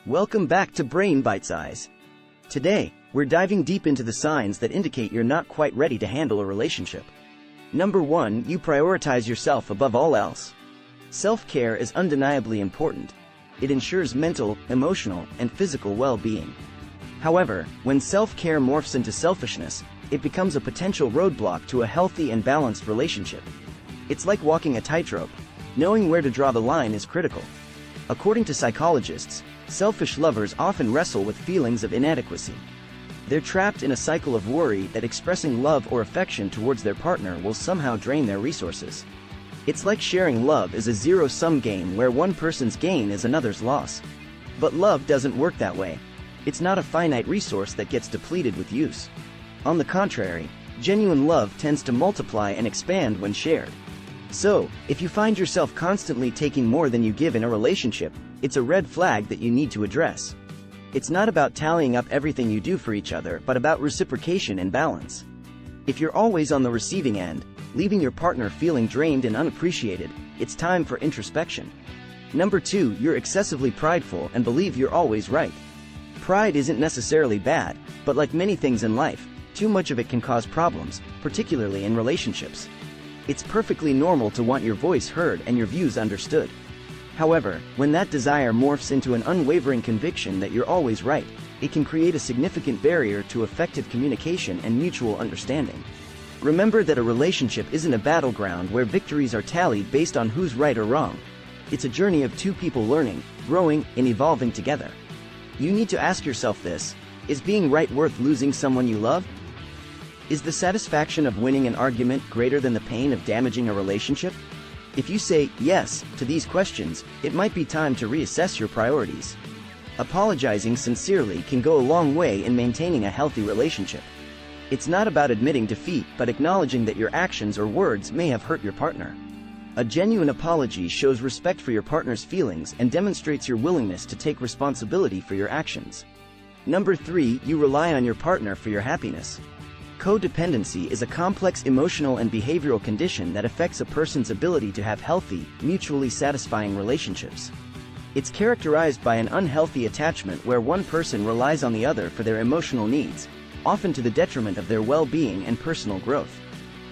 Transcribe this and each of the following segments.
Welcome back to Brain Bitesize. Today, we're diving deep into the signs that indicate you're not quite ready to handle a relationship. Number 1, you prioritize yourself above all else. Self-care is undeniably important. It ensures mental, emotional, and physical well-being. However, when self-care morphs into selfishness, it becomes a potential roadblock to a healthy and balanced relationship. It's like walking a tightrope. Knowing where to draw the line is critical. According to psychologists, selfish lovers often wrestle with feelings of inadequacy. They're trapped in a cycle of worry that expressing love or affection towards their partner will somehow drain their resources. It's like sharing love is a zero-sum game where one person's gain is another's loss. But love doesn't work that way. It's not a finite resource that gets depleted with use. On the contrary, genuine love tends to multiply and expand when shared. So, if you find yourself constantly taking more than you give in a relationship, it's a red flag that you need to address. It's not about tallying up everything you do for each other, but about reciprocation and balance. If you're always on the receiving end, leaving your partner feeling drained and unappreciated, it's time for introspection. Number 2, you're excessively prideful and believe you're always right. Pride isn't necessarily bad, but like many things in life, too much of it can cause problems, particularly in relationships. It's perfectly normal to want your voice heard and your views understood. However, when that desire morphs into an unwavering conviction that you're always right, it can create a significant barrier to effective communication and mutual understanding. Remember that a relationship isn't a battleground where victories are tallied based on who's right or wrong. It's a journey of two people learning, growing, and evolving together. You need to ask yourself this: is being right worth losing someone you love? Is the satisfaction of winning an argument greater than the pain of damaging a relationship? If you say yes to these questions, it might be time to reassess your priorities. Apologizing sincerely can go a long way in maintaining a healthy relationship. It's not about admitting defeat, but acknowledging that your actions or words may have hurt your partner. A genuine apology shows respect for your partner's feelings and demonstrates your willingness to take responsibility for your actions. Number 3, you rely on your partner for your happiness. Codependency is a complex emotional and behavioral condition that affects a person's ability to have healthy, mutually satisfying relationships. It's characterized by an unhealthy attachment where one person relies on the other for their emotional needs, often to the detriment of their well-being and personal growth.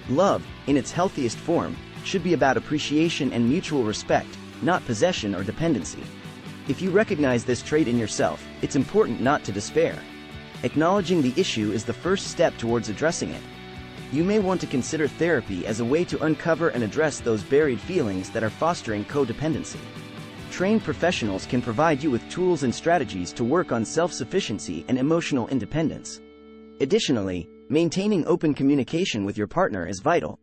Love, in its healthiest form, should be about appreciation and mutual respect, not possession or dependency. If you recognize this trait in yourself, it's important not to despair. Acknowledging the issue is the first step towards addressing it. You may want to consider therapy as a way to uncover and address those buried feelings that are fostering codependency. Trained professionals can provide you with tools and strategies to work on self-sufficiency and emotional independence. Additionally, maintaining open communication with your partner is vital.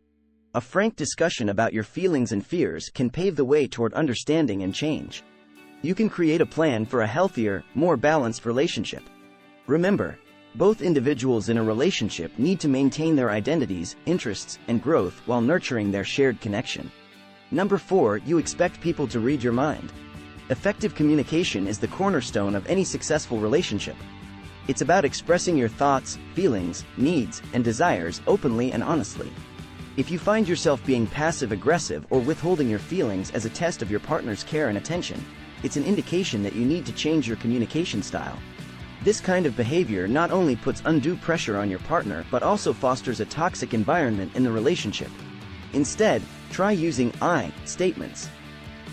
A frank discussion about your feelings and fears can pave the way toward understanding and change. You can create a plan for a healthier, more balanced relationship. Remember, both individuals in a relationship need to maintain their identities, interests, and growth while nurturing their shared connection. Number 4, you expect people to read your mind. Effective communication is the cornerstone of any successful relationship. It's about expressing your thoughts, feelings, needs, and desires openly and honestly. If you find yourself being passive-aggressive or withholding your feelings as a test of your partner's care and attention, it's an indication that you need to change your communication style. This kind of behavior not only puts undue pressure on your partner but also fosters a toxic environment in the relationship. Instead, try using I statements.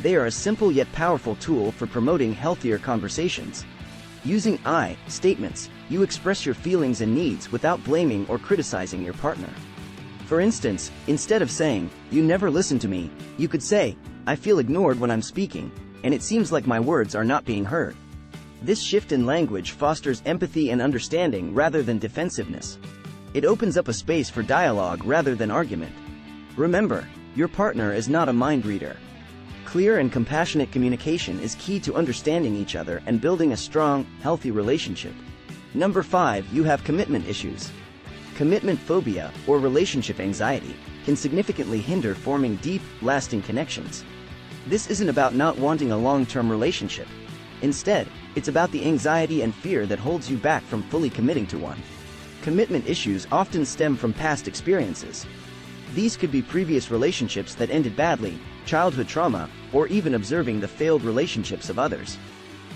They are a simple yet powerful tool for promoting healthier conversations. Using I statements, you express your feelings and needs without blaming or criticizing your partner. For instance, instead of saying, "You never listen to me," you could say, "I feel ignored when I'm speaking, and it seems like my words are not being heard." This shift in language fosters empathy and understanding rather than defensiveness. It opens up a space for dialogue rather than argument. Remember, your partner is not a mind reader. Clear and compassionate communication is key to understanding each other and building a strong, healthy relationship. Number 5, you have commitment issues. Commitment phobia, or relationship anxiety, can significantly hinder forming deep, lasting connections. This isn't about not wanting a long-term relationship. Instead, it's about the anxiety and fear that holds you back from fully committing to one. Commitment issues often stem from past experiences. These could be previous relationships that ended badly, childhood trauma, or even observing the failed relationships of others.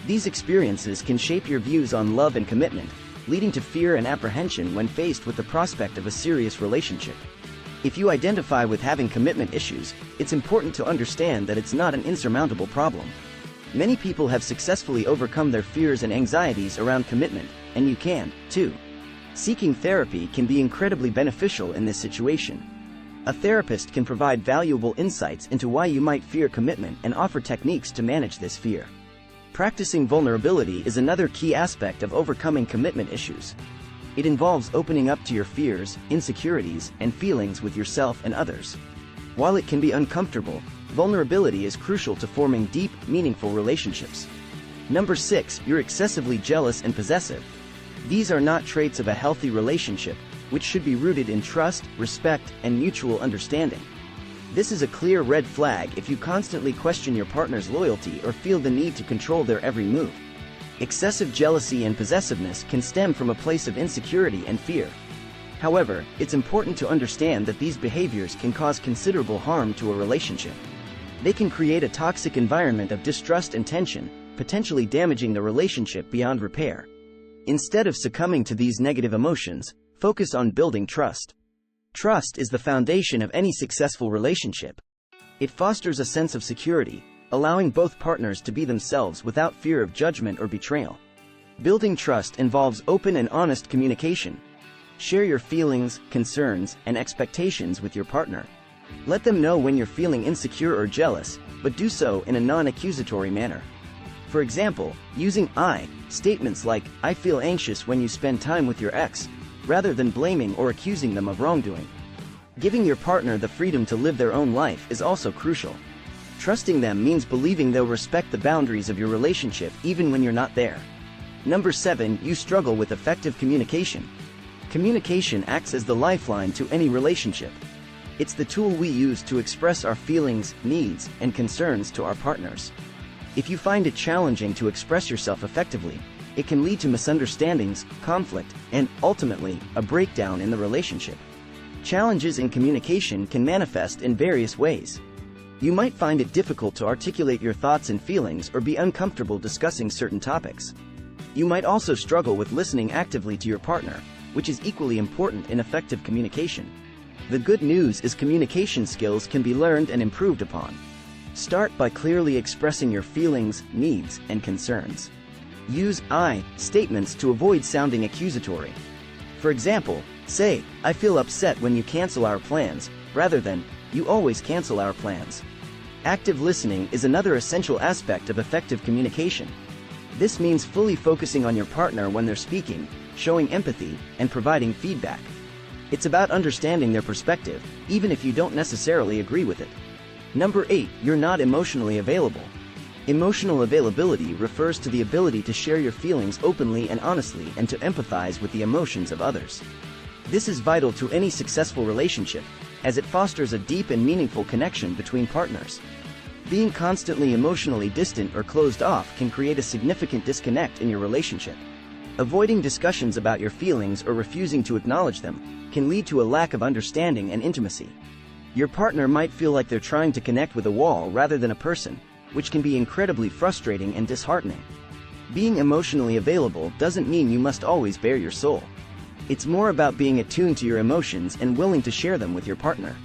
These experiences can shape your views on love and commitment, leading to fear and apprehension when faced with the prospect of a serious relationship. If you identify with having commitment issues, it's important to understand that it's not an insurmountable problem. Many people have successfully overcome their fears and anxieties around commitment, and you can, too. Seeking therapy can be incredibly beneficial in this situation. A therapist can provide valuable insights into why you might fear commitment and offer techniques to manage this fear. Practicing vulnerability is another key aspect of overcoming commitment issues. It involves opening up to your fears, insecurities, and feelings with yourself and others. While it can be uncomfortable, vulnerability is crucial to forming deep, meaningful relationships. Number 6, you're excessively jealous and possessive. These are not traits of a healthy relationship, which should be rooted in trust, respect, and mutual understanding. This is a clear red flag if you constantly question your partner's loyalty or feel the need to control their every move. Excessive jealousy and possessiveness can stem from a place of insecurity and fear. However, it's important to understand that these behaviors can cause considerable harm to a relationship. They can create a toxic environment of distrust and tension, potentially damaging the relationship beyond repair. Instead of succumbing to these negative emotions, focus on building trust. Trust is the foundation of any successful relationship. It fosters a sense of security, allowing both partners to be themselves without fear of judgment or betrayal. Building trust involves open and honest communication. Share your feelings, concerns, and expectations with your partner. Let them know when you're feeling insecure or jealous, but do so in a non-accusatory manner. For example, using I statements like, "I feel anxious when you spend time with your ex," rather than blaming or accusing them of wrongdoing. Giving your partner the freedom to live their own life is also crucial. Trusting them means believing they'll respect the boundaries of your relationship even when you're not there. Number 7, you struggle with effective communication. Communication acts as the lifeline to any relationship. It's the tool we use to express our feelings, needs, and concerns to our partners. If you find it challenging to express yourself effectively, it can lead to misunderstandings, conflict, and, ultimately, a breakdown in the relationship. Challenges in communication can manifest in various ways. You might find it difficult to articulate your thoughts and feelings or be uncomfortable discussing certain topics. You might also struggle with listening actively to your partner, which is equally important in effective communication. The good news is communication skills can be learned and improved upon. Start by clearly expressing your feelings, needs, and concerns. Use I statements to avoid sounding accusatory. For example, say, "I feel upset when you cancel our plans," rather than, "You always cancel our plans." Active listening is another essential aspect of effective communication. This means fully focusing on your partner when they're speaking, showing empathy, and providing feedback. It's about understanding their perspective, even if you don't necessarily agree with it. Number 8, you're not emotionally available. Emotional availability refers to the ability to share your feelings openly and honestly and to empathize with the emotions of others. This is vital to any successful relationship, as it fosters a deep and meaningful connection between partners. Being constantly emotionally distant or closed off can create a significant disconnect in your relationship. Avoiding discussions about your feelings or refusing to acknowledge them can lead to a lack of understanding and intimacy. Your partner might feel like they're trying to connect with a wall rather than a person, which can be incredibly frustrating and disheartening. Being emotionally available doesn't mean you must always bare your soul. It's more about being attuned to your emotions and willing to share them with your partner.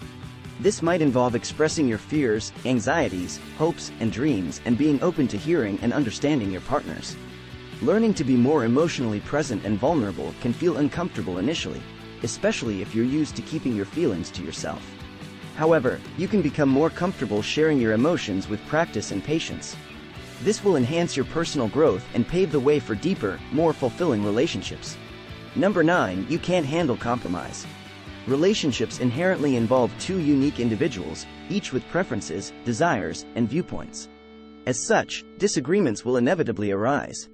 This might involve expressing your fears, anxieties, hopes, and dreams, and being open to hearing and understanding your partners. Learning to be more emotionally present and vulnerable can feel uncomfortable initially, especially if you're used to keeping your feelings to yourself. However, you can become more comfortable sharing your emotions with practice and patience. This will enhance your personal growth and pave the way for deeper, more fulfilling relationships. Number 9, you can't handle compromise. Relationships inherently involve two unique individuals, each with preferences, desires, and viewpoints. As such, disagreements will inevitably arise.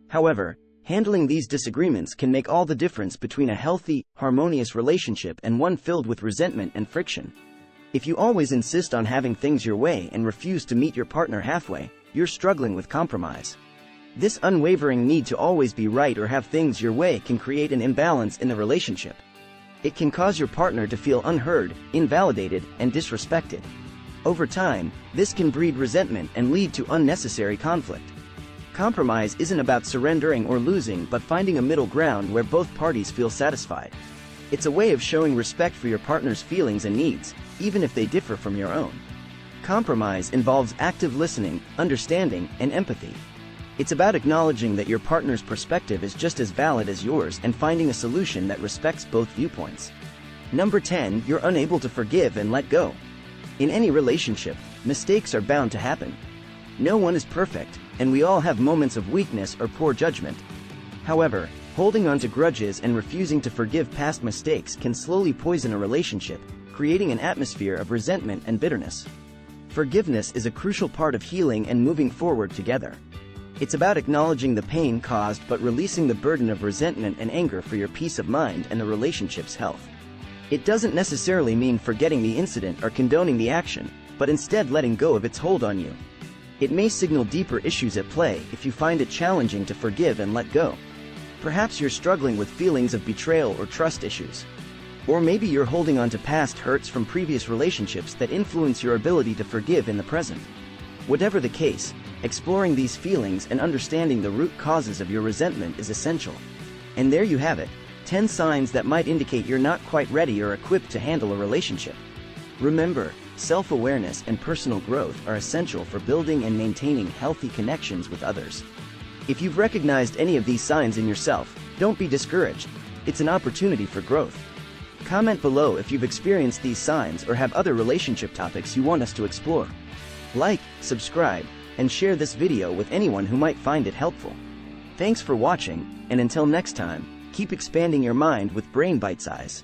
However, handling these disagreements can make all the difference between a healthy, harmonious relationship and one filled with resentment and friction. If you always insist on having things your way and refuse to meet your partner halfway, you're struggling with compromise. This unwavering need to always be right or have things your way can create an imbalance in the relationship. It can cause your partner to feel unheard, invalidated, and disrespected. Over time, this can breed resentment and lead to unnecessary conflict. Compromise isn't about surrendering or losing, but finding a middle ground where both parties feel satisfied. It's a way of showing respect for your partner's feelings and needs, even if they differ from your own. Compromise involves active listening, understanding, and empathy. It's about acknowledging that your partner's perspective is just as valid as yours and finding a solution that respects both viewpoints. Number 10, you're unable to forgive and let go. In any relationship, mistakes are bound to happen. No one is perfect, and we all have moments of weakness or poor judgment. However, holding on to grudges and refusing to forgive past mistakes can slowly poison a relationship, creating an atmosphere of resentment and bitterness. Forgiveness is a crucial part of healing and moving forward together. It's about acknowledging the pain caused but releasing the burden of resentment and anger for your peace of mind and the relationship's health. It doesn't necessarily mean forgetting the incident or condoning the action, but instead letting go of its hold on you. It may signal deeper issues at play if you find it challenging to forgive and let go. Perhaps you're struggling with feelings of betrayal or trust issues. Or maybe you're holding on to past hurts from previous relationships that influence your ability to forgive in the present. Whatever the case, exploring these feelings and understanding the root causes of your resentment is essential. And there you have it, 10 signs that might indicate you're not quite ready or equipped to handle a relationship. Remember, self-awareness and personal growth are essential for building and maintaining healthy connections with others. If you've recognized any of these signs in yourself, don't be discouraged. It's an opportunity for growth. Comment below if you've experienced these signs or have other relationship topics you want us to explore. Like, subscribe, and share this video with anyone who might find it helpful. Thanks for watching, and until next time, keep expanding your mind with Brain Bitesize.